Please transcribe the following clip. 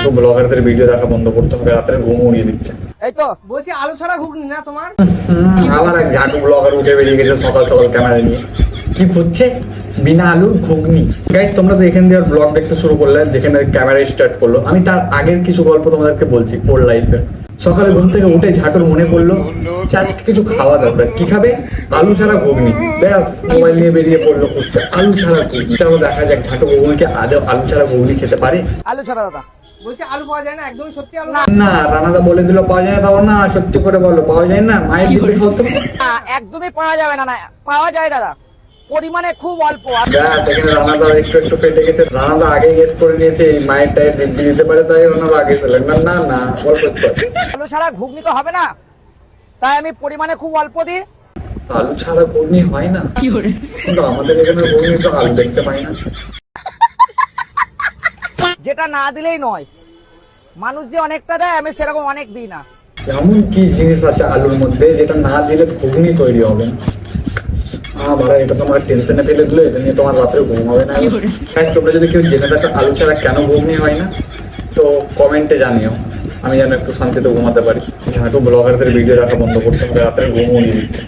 ঝাঁটু ব্লগারদের video দেখা বন্ধ করতে হবে, রাতের ঘুম উড়িয়ে দিচ্ছে। এই তো বলছি আলু ছাড়া ঘুগনি না তোমার? আবার এক ঝাঁটু ব্লগার উঠে বেরিয়ে গেছে সকাল সকাল ক্যামেরা নিয়ে, কি খুঁজছে? বিনা আলুর ঘুগনি। গাইস তোমরা তো এখান দিয়ে ব্লগ দেখতে শুরু করলে, যেখানে ক্যামেরা স্টার্ট করলো। আমি তার আগের কিছু গল্প তোমাদেরকে বলছি ওর লাইফের। সকালে ঘুম থেকে উঠে ঝাঁটুর মনে পড়লো যে আজকে কিছু খাওয়া দরকার। কি খাবে? আলু ছাড়া ঘুগনি। ব্যাস মোবাইল নিয়ে বেরিয়ে পড়লো খুঁজতে আলু ছাড়া ঘুগনি। চলো দেখা যাক ঝাঁটু ঘুগনিকে আদৌ আলু ছাড়া ঘুগনি খেতে পারে। আলু ছাড়া দাদা বলছি আলু পাওয়া যায় না, একদমই সত্যি আলু না, রানাদা বলে দিল পাওয়া যায় না, তাও না সত্যি করে বলো পাওয়া যায় না। মায়ের দিকে খাও তো। একদমই পাওয়া যাবে না। না পাওয়া যায় দাদা, পরিমাণে খুব অল্প। ব্যাস এখানে রানাদা একটু একটু ফেটে গেছে। রানাদা আগে গেস করে নিয়েছে এই মায়ের টায়ের দিব্যি দিতে পারে, তাই রানাদা আগে ছিলেন। না না না অল্প একটু আছে। আলু ছাড়া ঘুগনি তো হবে না, তাই আমি পরিমাণে খুব অল্প দিই। আলু ছাড়া ঘুগনি হয় না, কিন্তু আমাদের এখানে ঘুগনি তো আলু দেখতে পাই না। যেটা না দিলেই নয়, মানুষ যে অনেকটা দেয় আমি সেরকম অনেক দিই না। এমন কি জিনিস আছে আলুর মধ্যে যেটা না দিলে ঘুগনি তৈরি হবে না? ভাড়া এটা তোমার টেনশনে ফেলে দিলো, এটা নিয়ে তোমার রাত্রে ঘুম হবে না। তাই তোমরা যদি কেউ জেনে থাকো আলু ছাড়া কেন ঘুগনি হয় না, তো কমেন্টে জানিও, আমি যেন একটু শান্তিতে ঘুমাতে পারি। ঝাঁটু ব্লগারদের ভিডিও দেখা বন্ধ করতে হবে, রাত্রে ঘুম উড়িয়ে দিচ্ছে।